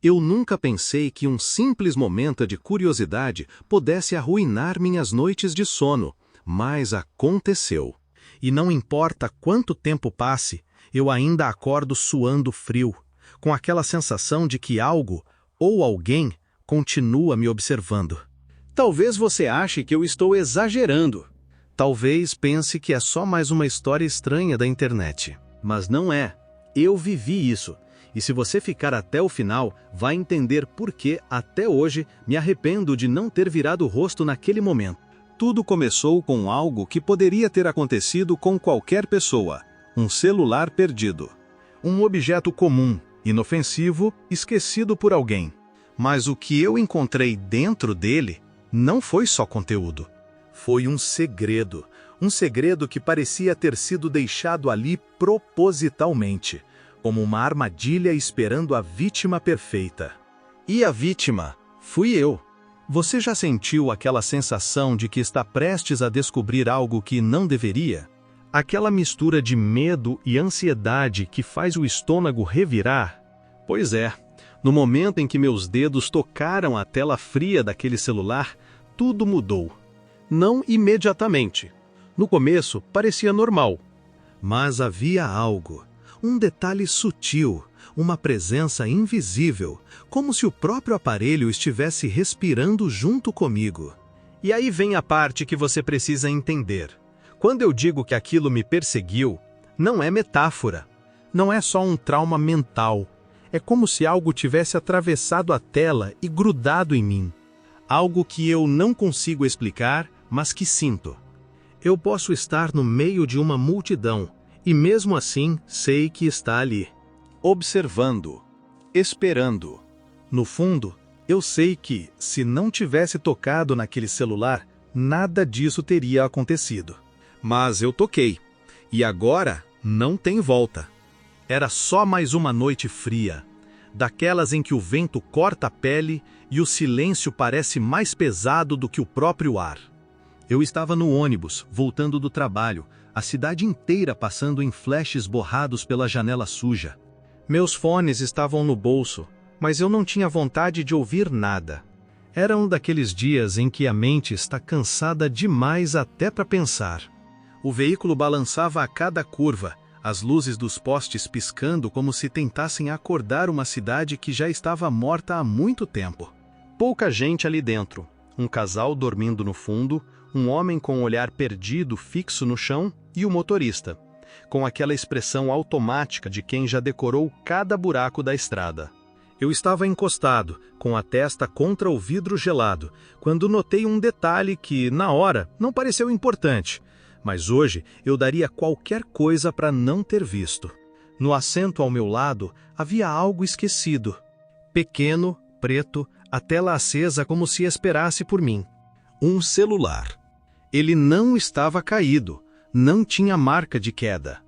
Eu nunca pensei que um simples momento de curiosidade pudesse arruinar minhas noites de sono, mas aconteceu. E não importa quanto tempo passe, eu ainda acordo suando frio, com aquela sensação de que algo ou alguém continua me observando. Talvez você ache que eu estou exagerando. Talvez pense que é só mais uma história estranha da internet. Mas não é. Eu vivi isso. E se você ficar até o final, vai entender por que, até hoje, me arrependo de não ter virado o rosto naquele momento. Tudo começou com algo que poderia ter acontecido com qualquer pessoa. Um celular perdido. Um objeto comum, inofensivo, esquecido por alguém. Mas o que eu encontrei dentro dele não foi só conteúdo. Foi um segredo. Um segredo que parecia ter sido deixado ali propositalmente, como uma armadilha esperando a vítima perfeita. E a vítima fui eu. Você já sentiu aquela sensação de que está prestes a descobrir algo que não deveria? Aquela mistura de medo e ansiedade que faz o estômago revirar? Pois é, no momento em que meus dedos tocaram a tela fria daquele celular, tudo mudou. Não imediatamente. No começo parecia normal. Mas havia algo, um detalhe sutil, uma presença invisível, como se o próprio aparelho estivesse respirando junto comigo. E aí vem a parte que você precisa entender. Quando eu digo que aquilo me perseguiu, não é metáfora. Não é só um trauma mental. É como se algo tivesse atravessado a tela e grudado em mim. Algo que eu não consigo explicar, mas que sinto. Eu posso estar no meio de uma multidão, e mesmo assim sei que está ali. Observando. Esperando. No fundo, eu sei que, se não tivesse tocado naquele celular, nada disso teria acontecido. Mas eu toquei. E agora não tem volta. Era só mais uma noite fria. Daquelas em que o vento corta a pele e o silêncio parece mais pesado do que o próprio ar. Eu estava no ônibus, voltando do trabalho, a cidade inteira passando em flashes borrados pela janela suja. Meus fones estavam no bolso, mas eu não tinha vontade de ouvir nada. Era um daqueles dias em que a mente está cansada demais até para pensar. O veículo balançava a cada curva, as luzes dos postes piscando como se tentassem acordar uma cidade que já estava morta há muito tempo. Pouca gente ali dentro, um casal dormindo no fundo, um homem com um olhar perdido fixo no chão e o motorista, com aquela expressão automática de quem já decorou cada buraco da estrada. Eu estava encostado, com a testa contra o vidro gelado, quando notei um detalhe que, na hora, não pareceu importante, mas hoje eu daria qualquer coisa para não ter visto. No assento ao meu lado havia algo esquecido. Pequeno, preto, a tela acesa como se esperasse por mim. Um celular. Ele não estava caído, não tinha marca de queda.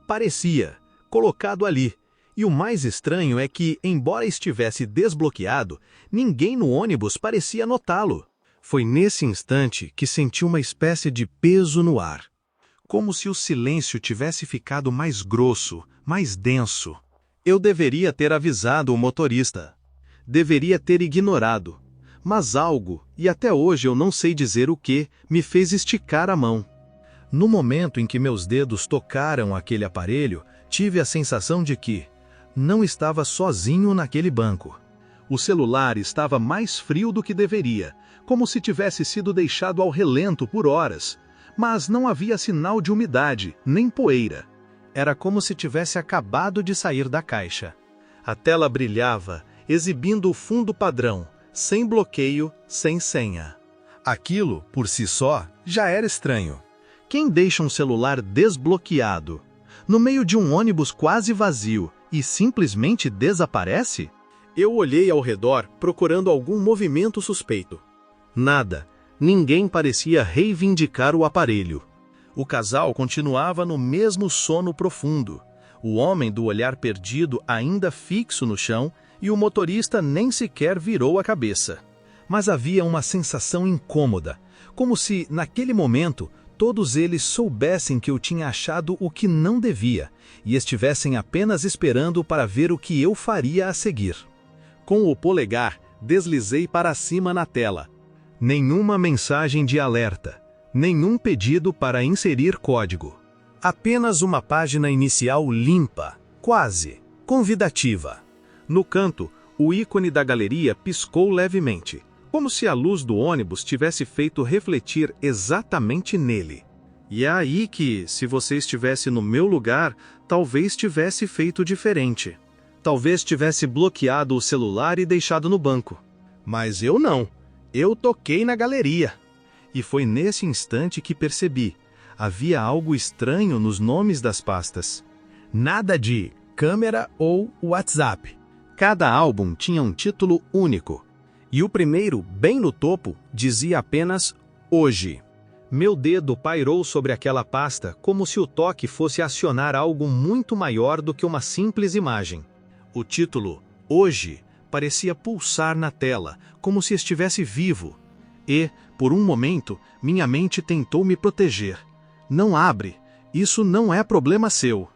Parecia, colocado ali. E o mais estranho é que, embora estivesse desbloqueado, ninguém no ônibus parecia notá-lo. Foi nesse instante que senti uma espécie de peso no ar. Como se o silêncio tivesse ficado mais grosso, mais denso. Eu deveria ter avisado o motorista. Deveria ter ignorado. Mas algo, e até hoje eu não sei dizer o que, me fez esticar a mão. No momento em que meus dedos tocaram aquele aparelho, tive a sensação de que não estava sozinho naquele banco. O celular estava mais frio do que deveria, como se tivesse sido deixado ao relento por horas. Mas não havia sinal de umidade, nem poeira. Era como se tivesse acabado de sair da caixa. A tela brilhava, exibindo o fundo padrão, sem bloqueio, sem senha. Aquilo, por si só, já era estranho. Quem deixa um celular desbloqueado, no meio de um ônibus quase vazio, e simplesmente desaparece? Eu olhei ao redor, procurando algum movimento suspeito. Nada. Ninguém parecia reivindicar o aparelho. O casal continuava no mesmo sono profundo. O homem do olhar perdido ainda fixo no chão, e o motorista nem sequer virou a cabeça. Mas havia uma sensação incômoda, como se, naquele momento, todos eles soubessem que eu tinha achado o que não devia, e estivessem apenas esperando para ver o que eu faria a seguir. Com o polegar, deslizei para cima na tela. Nenhuma mensagem de alerta, nenhum pedido para inserir código. Apenas uma página inicial limpa, quase convidativa. No canto, o ícone da galeria piscou levemente, como se a luz do ônibus tivesse feito refletir exatamente nele. E é aí que, se você estivesse no meu lugar, talvez tivesse feito diferente. Talvez tivesse bloqueado o celular e deixado no banco. Mas eu não. Eu toquei na galeria. E foi nesse instante que percebi. Havia algo estranho nos nomes das pastas. Nada de câmera ou WhatsApp. Cada álbum tinha um título único. E o primeiro, bem no topo, dizia apenas Hoje. Meu dedo pairou sobre aquela pasta como se o toque fosse acionar algo muito maior do que uma simples imagem. O título, Hoje, parecia pulsar na tela, como se estivesse vivo. E, por um momento, minha mente tentou me proteger. Não abre, isso não é problema seu.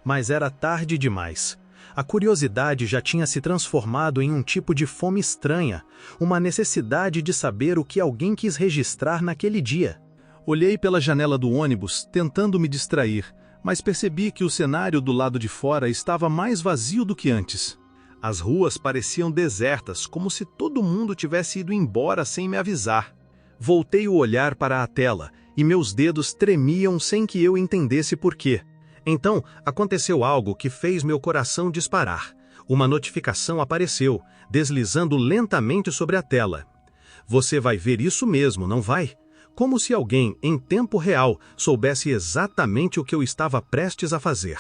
Mas era tarde demais. A curiosidade já tinha se transformado em um tipo de fome estranha, uma necessidade de saber o que alguém quis registrar naquele dia. Olhei pela janela do ônibus, tentando me distrair, mas percebi que o cenário do lado de fora estava mais vazio do que antes. As ruas pareciam desertas, como se todo mundo tivesse ido embora sem me avisar. Voltei o olhar para a tela, e meus dedos tremiam sem que eu entendesse por quê. Então, aconteceu algo que fez meu coração disparar. Uma notificação apareceu, deslizando lentamente sobre a tela. Você vai ver isso mesmo, não vai? Como se alguém, em tempo real, soubesse exatamente o que eu estava prestes a fazer.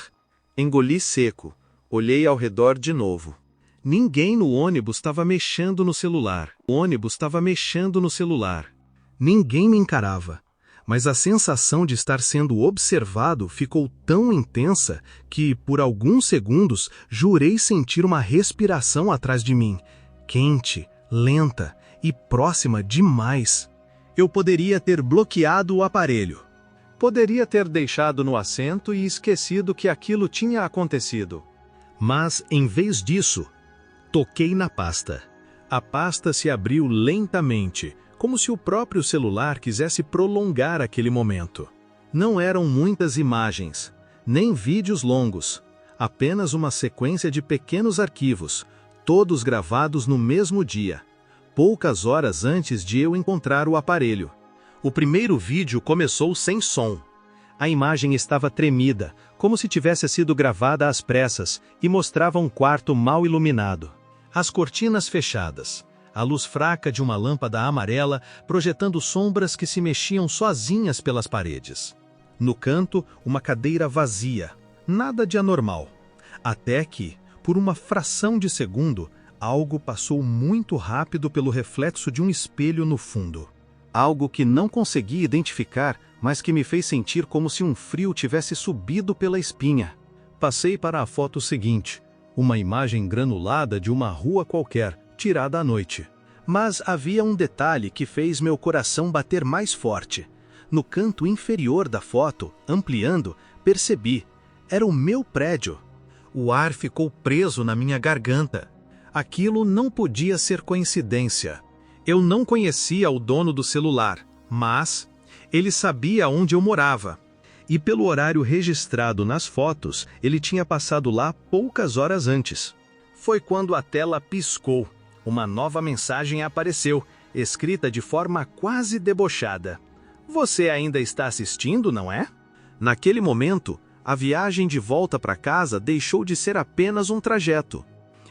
Engoli seco. Olhei ao redor de novo. Ninguém no ônibus estava mexendo no celular. O ônibus estava mexendo no celular. Ninguém me encarava. Mas a sensação de estar sendo observado ficou tão intensa que, por alguns segundos, jurei sentir uma respiração atrás de mim. Quente, lenta e próxima demais. Eu poderia ter bloqueado o aparelho. Poderia ter deixado no assento e esquecido que aquilo tinha acontecido. Mas, em vez disso, toquei na pasta. A pasta se abriu lentamente, como se o próprio celular quisesse prolongar aquele momento. Não eram muitas imagens, nem vídeos longos, apenas uma sequência de pequenos arquivos, todos gravados no mesmo dia, poucas horas antes de eu encontrar o aparelho. O primeiro vídeo começou sem som. A imagem estava tremida, como se tivesse sido gravada às pressas, e mostrava um quarto mal iluminado. As cortinas fechadas, a luz fraca de uma lâmpada amarela projetando sombras que se mexiam sozinhas pelas paredes. No canto, uma cadeira vazia, nada de anormal. Até que, por uma fração de segundo, algo passou muito rápido pelo reflexo de um espelho no fundo. Algo que não consegui identificar, mas que me fez sentir como se um frio tivesse subido pela espinha. Passei para a foto seguinte, uma imagem granulada de uma rua qualquer, tirada à noite. Mas havia um detalhe que fez meu coração bater mais forte. No canto inferior da foto, ampliando, percebi. Era o meu prédio. O ar ficou preso na minha garganta. Aquilo não podia ser coincidência. Eu não conhecia o dono do celular, mas ele sabia onde eu morava. E pelo horário registrado nas fotos, ele tinha passado lá poucas horas antes. Foi quando a tela piscou. Uma nova mensagem apareceu, escrita de forma quase debochada. Você ainda está assistindo, não é? Naquele momento, a viagem de volta para casa deixou de ser apenas um trajeto.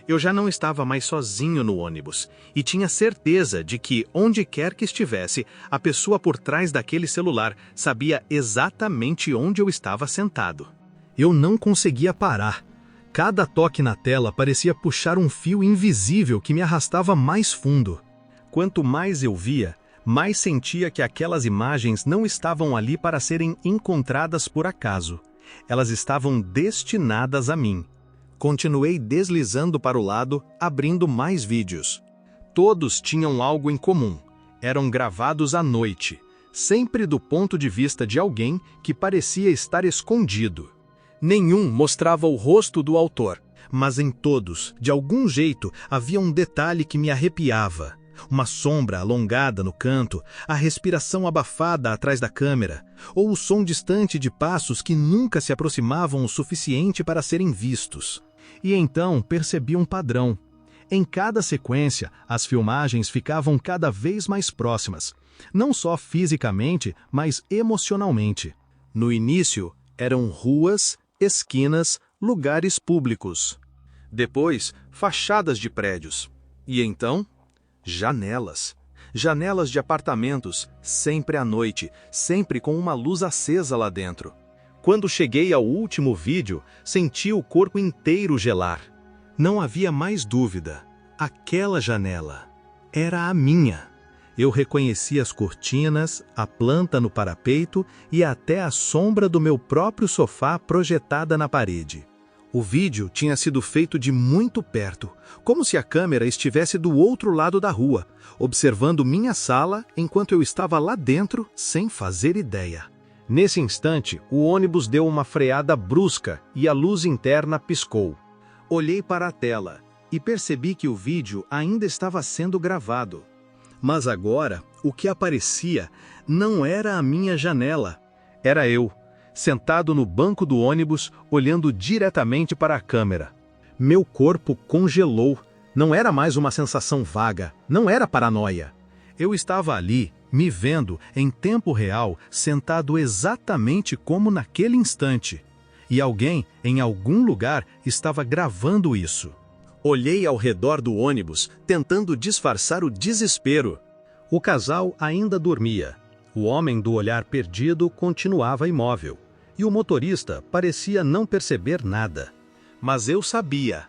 Eu já não estava mais sozinho no ônibus, e tinha certeza de que, onde quer que estivesse, a pessoa por trás daquele celular sabia exatamente onde eu estava sentado. Eu não conseguia parar. Cada toque na tela parecia puxar um fio invisível que me arrastava mais fundo. Quanto mais eu via, mais sentia que aquelas imagens não estavam ali para serem encontradas por acaso. Elas estavam destinadas a mim. Continuei deslizando para o lado, abrindo mais vídeos. Todos tinham algo em comum. Eram gravados à noite, sempre do ponto de vista de alguém que parecia estar escondido. Nenhum mostrava o rosto do autor, Mas em todos, de algum jeito, havia um detalhe que me arrepiava. Uma sombra alongada no canto, a respiração abafada atrás da câmera, ou o som distante de passos que nunca se aproximavam o suficiente para serem vistos. E então percebi um padrão. Em cada sequência, as filmagens ficavam cada vez mais próximas, não só fisicamente, mas emocionalmente. No início, eram ruas, esquinas, lugares públicos. Depois, fachadas de prédios. E então, janelas. Janelas de apartamentos, sempre à noite, sempre com uma luz acesa lá dentro. Quando cheguei ao último vídeo, senti o corpo inteiro gelar. Não havia mais dúvida. Aquela janela era a minha. Eu reconheci as cortinas, a planta no parapeito e até a sombra do meu próprio sofá projetada na parede. O vídeo tinha sido feito de muito perto, como se a câmera estivesse do outro lado da rua, observando minha sala enquanto eu estava lá dentro sem fazer ideia. Nesse instante, o ônibus deu uma freada brusca e a luz interna piscou. Olhei para a tela e percebi que o vídeo ainda estava sendo gravado. Mas agora, o que aparecia não era a minha janela. Era eu, sentado no banco do ônibus, olhando diretamente para a câmera. Meu corpo congelou. Não era mais uma sensação vaga, não era paranoia. Eu estava ali, me vendo, em tempo real, sentado exatamente como naquele instante. E alguém, em algum lugar, estava gravando isso. Olhei ao redor do ônibus, tentando disfarçar o desespero. O casal ainda dormia. O homem do olhar perdido continuava imóvel. E o motorista parecia não perceber nada. Mas eu sabia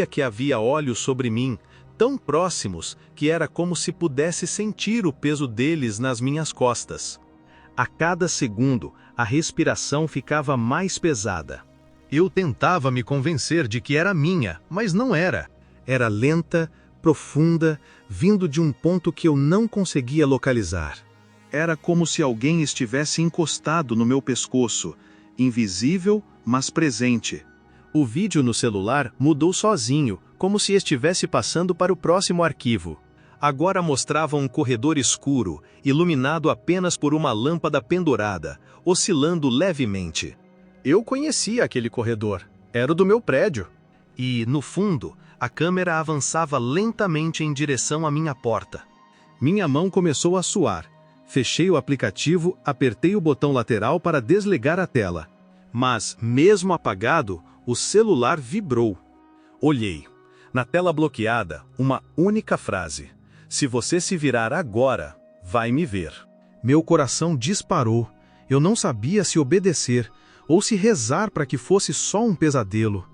que havia olhos sobre mim, tão próximos que era como se pudesse sentir o peso deles nas minhas costas. A cada segundo, a respiração ficava mais pesada. Eu tentava me convencer de que era minha, mas não era. Era lenta, profunda, vindo de um ponto que eu não conseguia localizar. Era como se alguém estivesse encostado no meu pescoço, invisível, mas presente. O vídeo no celular mudou sozinho, como se estivesse passando para o próximo arquivo. Agora mostrava um corredor escuro, iluminado apenas por uma lâmpada pendurada, oscilando levemente. Eu conhecia aquele corredor. Era o do meu prédio. E, no fundo, a câmera avançava lentamente em direção à minha porta. Minha mão começou a suar. Fechei o aplicativo, apertei o botão lateral para desligar a tela. Mas, mesmo apagado, o celular vibrou. Olhei. Na tela bloqueada, uma única frase. Se você se virar agora, vai me ver. Meu coração disparou. Eu não sabia se obedecer ou se rezar para que fosse só um pesadelo.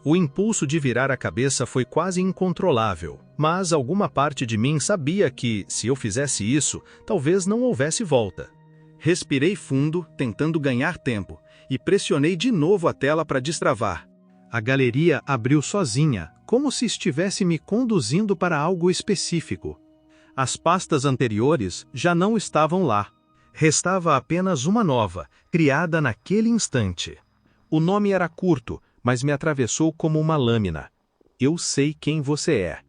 O impulso de virar a cabeça foi quase incontrolável, mas alguma parte de mim sabia que, se eu fizesse isso, talvez não houvesse volta. Respirei fundo, tentando ganhar tempo, e pressionei de novo a tela para destravar. A galeria abriu sozinha, como se estivesse me conduzindo para algo específico. As pastas anteriores já não estavam lá. Restava apenas uma nova, criada naquele instante. O nome era curto, mas me atravessou como uma lâmina. Eu sei quem você é.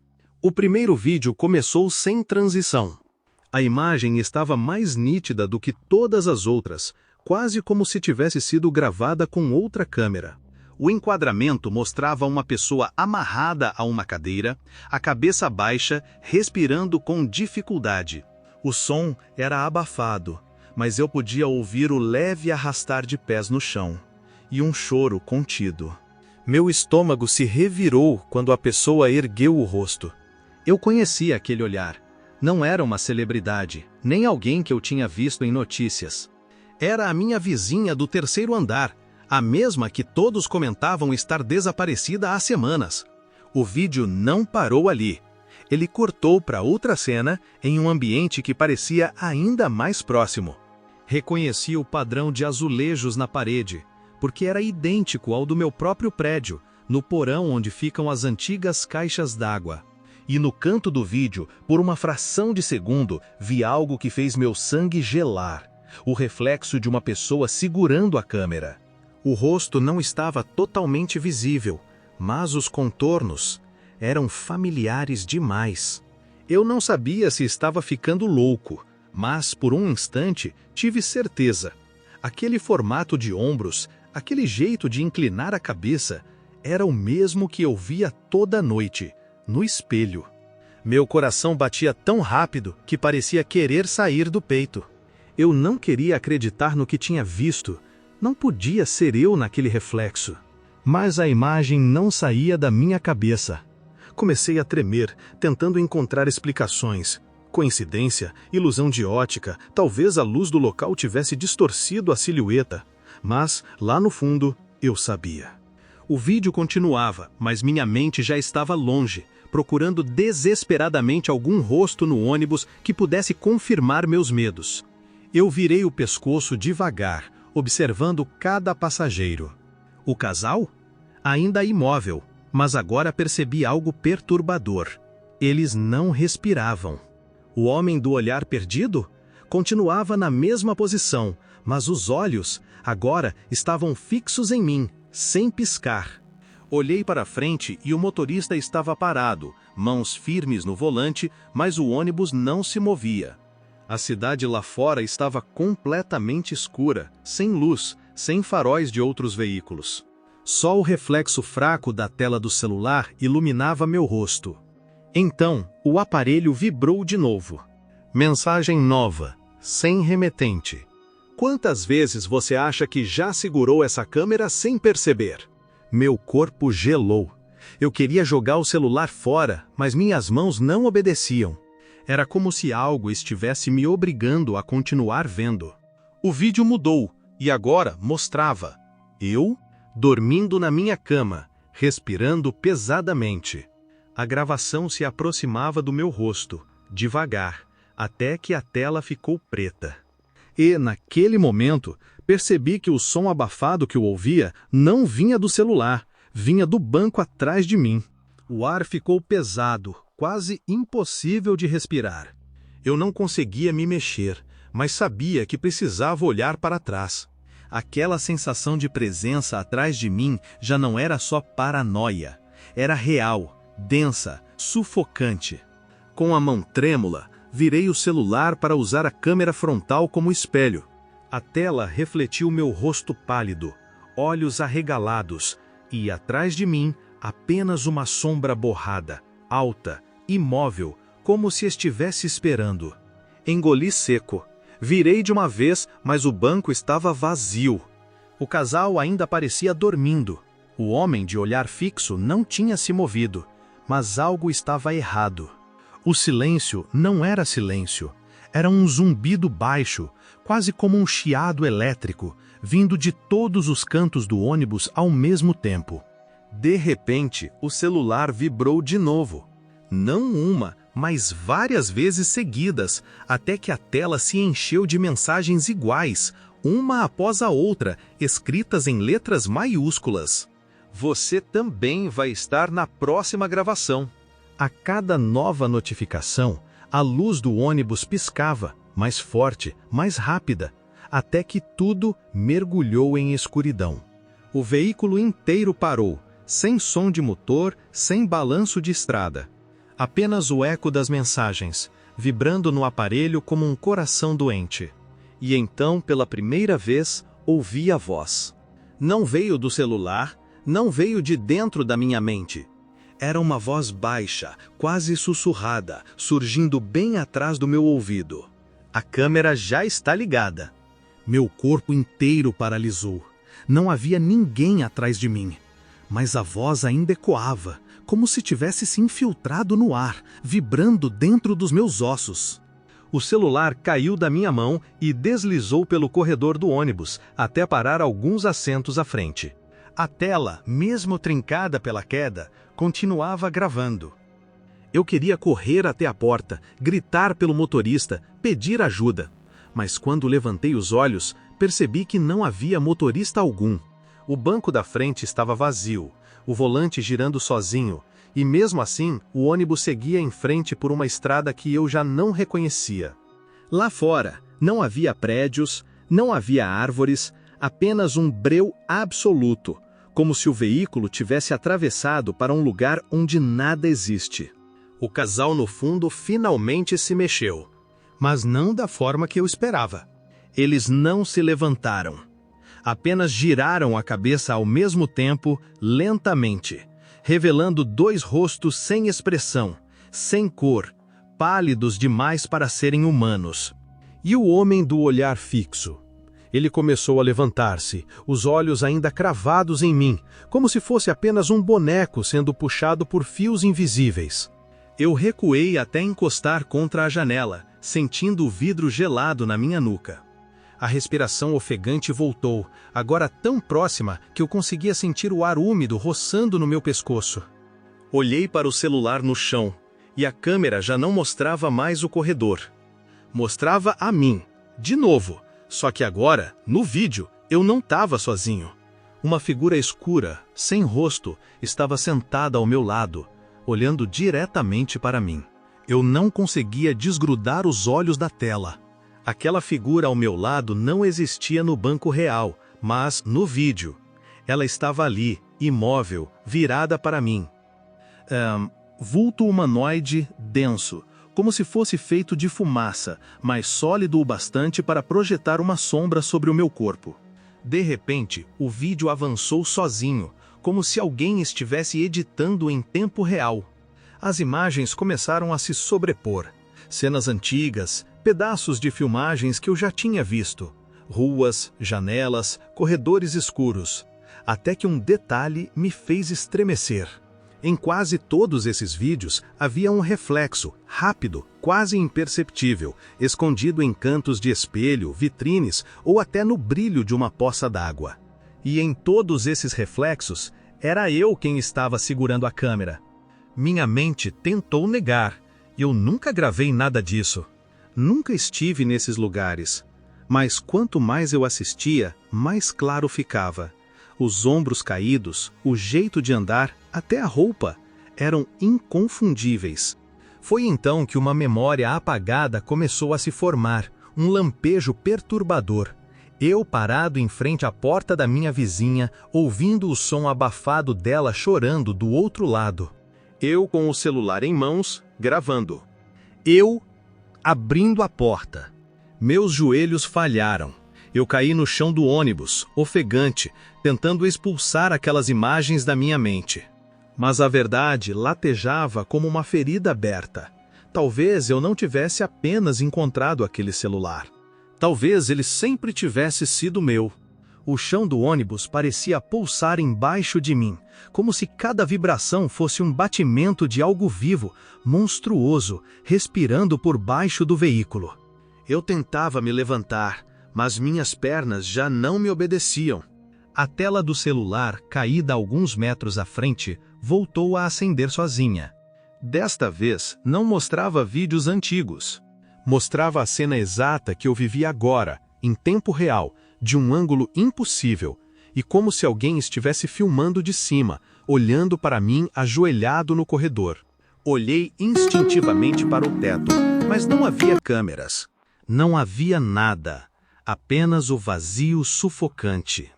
O primeiro vídeo começou sem transição. A imagem estava mais nítida do que todas as outras, quase como se tivesse sido gravada com outra câmera. O enquadramento mostrava uma pessoa amarrada a uma cadeira, a cabeça baixa, respirando com dificuldade. O som era abafado, mas eu podia ouvir o leve arrastar de pés no chão, e um choro contido. Meu estômago se revirou quando a pessoa ergueu o rosto. Eu conhecia aquele olhar. Não era uma celebridade, nem alguém que eu tinha visto em notícias. Era a minha vizinha do terceiro andar, a mesma que todos comentavam estar desaparecida há semanas. O vídeo não parou ali. Ele cortou para outra cena em um ambiente que parecia ainda mais próximo. Reconheci o padrão de azulejos na parede, porque era idêntico ao do meu próprio prédio, no porão onde ficam as antigas caixas d'água. E no canto do vídeo, por uma fração de segundo, vi algo que fez meu sangue gelar. O reflexo de uma pessoa segurando a câmera. O rosto não estava totalmente visível, mas os contornos eram familiares demais. Eu não sabia se estava ficando louco, mas por um instante tive certeza. Aquele formato de ombros, aquele jeito de inclinar a cabeça, era o mesmo que eu via toda noite, no espelho. Meu coração batia tão rápido que parecia querer sair do peito. Eu não queria acreditar no que tinha visto. Não podia ser eu naquele reflexo. Mas a imagem não saía da minha cabeça. Comecei a tremer, tentando encontrar explicações. Coincidência, ilusão de ótica, talvez a luz do local tivesse distorcido a silhueta. Mas, lá no fundo, eu sabia. O vídeo continuava, mas minha mente já estava longe, procurando desesperadamente algum rosto no ônibus que pudesse confirmar meus medos. Eu virei o pescoço devagar, observando cada passageiro. O casal? Ainda imóvel, mas agora percebi algo perturbador. Eles não respiravam. O homem do olhar perdido? Continuava na mesma posição, mas os olhos, agora, estavam fixos em mim, sem piscar. Olhei para frente e o motorista estava parado, mãos firmes no volante, mas o ônibus não se movia. A cidade lá fora estava completamente escura, sem luz, sem faróis de outros veículos. Só o reflexo fraco da tela do celular iluminava meu rosto. Então, o aparelho vibrou de novo. Mensagem nova, sem remetente. Quantas vezes você acha que já segurou essa câmera sem perceber? Meu corpo gelou. Eu queria jogar o celular fora, mas minhas mãos não obedeciam. Era como se algo estivesse me obrigando a continuar vendo. O vídeo mudou e agora mostrava eu dormindo na minha cama, respirando pesadamente. A gravação se aproximava do meu rosto, devagar, até que a tela ficou preta. E, naquele momento, percebi que o som abafado que eu ouvia não vinha do celular, vinha do banco atrás de mim. O ar ficou pesado, quase impossível de respirar. Eu não conseguia me mexer, mas sabia que precisava olhar para trás. Aquela sensação de presença atrás de mim já não era só paranoia. Era real, densa, sufocante. Com a mão trêmula, virei o celular para usar a câmera frontal como espelho. A tela refletiu meu rosto pálido, olhos arregalados, e atrás de mim, apenas uma sombra borrada, alta, imóvel, como se estivesse esperando. Engoli seco. Virei de uma vez, mas o banco estava vazio. O casal ainda parecia dormindo. O homem de olhar fixo não tinha se movido, mas algo estava errado. O silêncio não era silêncio. Era um zumbido baixo, quase como um chiado elétrico, vindo de todos os cantos do ônibus ao mesmo tempo. De repente, o celular vibrou de novo. Não uma, mas várias vezes seguidas, até que a tela se encheu de mensagens iguais, uma após a outra, escritas em letras maiúsculas. Você também vai estar na próxima gravação. A cada nova notificação, a luz do ônibus piscava, mais forte, mais rápida, até que tudo mergulhou em escuridão. O veículo inteiro parou, sem som de motor, sem balanço de estrada. Apenas o eco das mensagens, vibrando no aparelho como um coração doente. E então, pela primeira vez, ouvi a voz. Não veio do celular, não veio de dentro da minha mente. Era uma voz baixa, quase sussurrada, surgindo bem atrás do meu ouvido. A câmera já está ligada. Meu corpo inteiro paralisou. Não havia ninguém atrás de mim. Mas a voz ainda ecoava, como se tivesse se infiltrado no ar, vibrando dentro dos meus ossos. O celular caiu da minha mão e deslizou pelo corredor do ônibus, até parar alguns assentos à frente. A tela, mesmo trincada pela queda, continuava gravando. Eu queria correr até a porta, gritar pelo motorista, pedir ajuda. Mas quando levantei os olhos, percebi que não havia motorista algum. O banco da frente estava vazio, o volante girando sozinho, e mesmo assim, o ônibus seguia em frente por uma estrada que eu já não reconhecia. Lá fora, não havia prédios, não havia árvores, apenas um breu absoluto, como se o veículo tivesse atravessado para um lugar onde nada existe. O casal no fundo finalmente se mexeu, mas não da forma que eu esperava. Eles não se levantaram. Apenas giraram a cabeça ao mesmo tempo, lentamente, revelando dois rostos sem expressão, sem cor, pálidos demais para serem humanos. E o homem do olhar fixo? Ele começou a levantar-se, os olhos ainda cravados em mim, como se fosse apenas um boneco sendo puxado por fios invisíveis. Eu recuei até encostar contra a janela, sentindo o vidro gelado na minha nuca. A respiração ofegante voltou, agora tão próxima que eu conseguia sentir o ar úmido roçando no meu pescoço. Olhei para o celular no chão, e a câmera já não mostrava mais o corredor. Mostrava a mim, de novo, só que agora, no vídeo, eu não estava sozinho. Uma figura escura, sem rosto, estava sentada ao meu lado, olhando diretamente para mim. Eu não conseguia desgrudar os olhos da tela. Aquela figura ao meu lado não existia no banco real, mas no vídeo. Ela estava ali, imóvel, virada para mim. Vulto humanoide denso, como se fosse feito de fumaça, mas sólido o bastante para projetar uma sombra sobre o meu corpo. De repente, o vídeo avançou sozinho, como se alguém estivesse editando em tempo real. As imagens começaram a se sobrepor. Cenas antigas, pedaços de filmagens que eu já tinha visto. Ruas, janelas, corredores escuros. Até que um detalhe me fez estremecer. Em quase todos esses vídeos havia um reflexo, rápido, quase imperceptível, escondido em cantos de espelho, vitrines ou até no brilho de uma poça d'água. E em todos esses reflexos, era eu quem estava segurando a câmera. Minha mente tentou negar. Eu nunca gravei nada disso. Nunca estive nesses lugares. Mas quanto mais eu assistia, mais claro ficava. Os ombros caídos, o jeito de andar, até a roupa, eram inconfundíveis. Foi então que uma memória apagada começou a se formar, um lampejo perturbador. Eu parado em frente à porta da minha vizinha, ouvindo o som abafado dela chorando do outro lado. Eu com o celular em mãos, gravando. Eu abrindo a porta. Meus joelhos falharam. Eu caí no chão do ônibus, ofegante, tentando expulsar aquelas imagens da minha mente. Mas a verdade latejava como uma ferida aberta. Talvez eu não tivesse apenas encontrado aquele celular. Talvez ele sempre tivesse sido meu. O chão do ônibus parecia pulsar embaixo de mim, como se cada vibração fosse um batimento de algo vivo, monstruoso, respirando por baixo do veículo. Eu tentava me levantar, mas minhas pernas já não me obedeciam. A tela do celular, caída alguns metros à frente, voltou a acender sozinha. Desta vez, não mostrava vídeos antigos. Mostrava a cena exata que eu vivia agora, em tempo real, de um ângulo impossível, e como se alguém estivesse filmando de cima, olhando para mim ajoelhado no corredor. Olhei instintivamente para o teto, mas não havia câmeras. Não havia nada, apenas o vazio sufocante.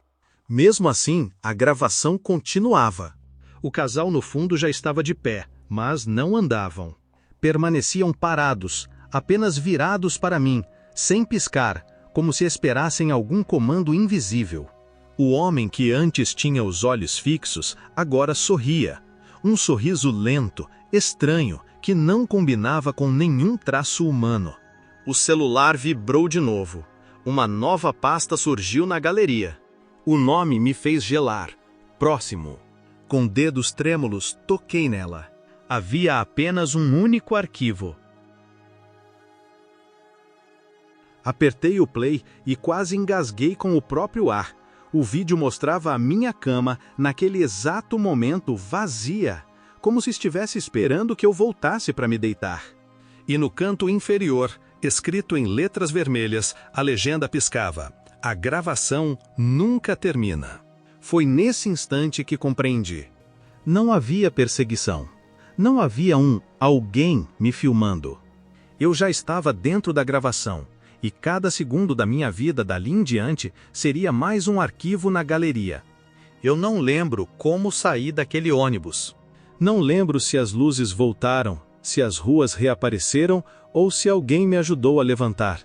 Mesmo assim, a gravação continuava. O casal no fundo já estava de pé, mas não andavam. Permaneciam parados, apenas virados para mim, sem piscar, como se esperassem algum comando invisível. O homem que antes tinha os olhos fixos, agora sorria. Um sorriso lento, estranho, que não combinava com nenhum traço humano. O celular vibrou de novo. Uma nova pasta surgiu na galeria. O nome me fez gelar. Próximo. Com dedos trêmulos, toquei nela. Havia apenas um único arquivo. Apertei o play e quase engasguei com o próprio ar. O vídeo mostrava a minha cama, naquele exato momento, vazia, como se estivesse esperando que eu voltasse para me deitar. E no canto inferior, escrito em letras vermelhas, a legenda piscava: a gravação nunca termina. Foi nesse instante que compreendi. Não havia perseguição. Não havia alguém me filmando. Eu já estava dentro da gravação. E cada segundo da minha vida dali em diante seria mais um arquivo na galeria. Eu não lembro como saí daquele ônibus. Não lembro se as luzes voltaram, se as ruas reapareceram ou se alguém me ajudou a levantar.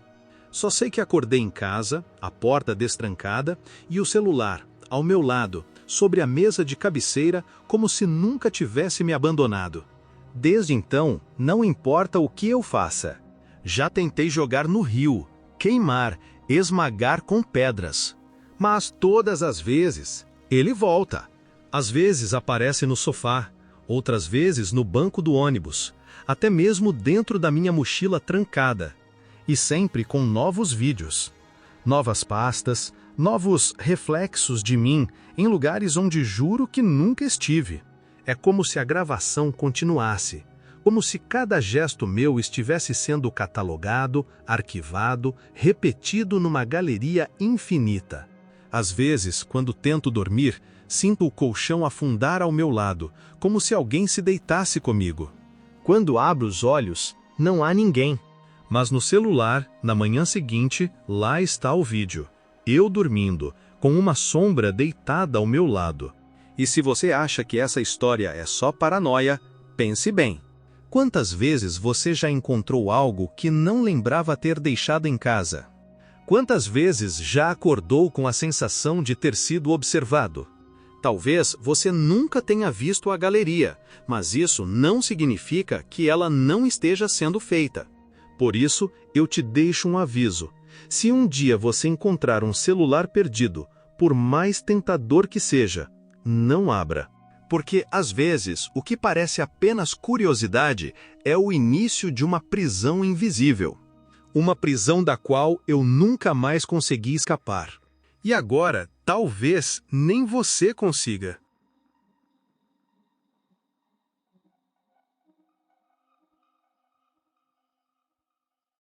Só sei que acordei em casa, a porta destrancada e o celular, ao meu lado, sobre a mesa de cabeceira, como se nunca tivesse me abandonado. Desde então, não importa o que eu faça. Já tentei jogar no rio, queimar, esmagar com pedras. Mas todas as vezes, ele volta. Às vezes aparece no sofá, outras vezes no banco do ônibus, até mesmo dentro da minha mochila trancada. E sempre com novos vídeos. Novas pastas, novos reflexos de mim em lugares onde juro que nunca estive. É como se a gravação continuasse, como se cada gesto meu estivesse sendo catalogado, arquivado, repetido numa galeria infinita. Às vezes, quando tento dormir, sinto o colchão afundar ao meu lado, como se alguém se deitasse comigo. Quando abro os olhos, não há ninguém. Mas no celular, na manhã seguinte, lá está o vídeo. Eu dormindo, com uma sombra deitada ao meu lado. E se você acha que essa história é só paranoia, pense bem. Quantas vezes você já encontrou algo que não lembrava ter deixado em casa? Quantas vezes já acordou com a sensação de ter sido observado? Talvez você nunca tenha visto a galeria, mas isso não significa que ela não esteja sendo feita. Por isso, eu te deixo um aviso. Se um dia você encontrar um celular perdido, por mais tentador que seja, não abra. Porque, às vezes, o que parece apenas curiosidade é o início de uma prisão invisível. Uma prisão da qual eu nunca mais consegui escapar. E agora, talvez nem você consiga.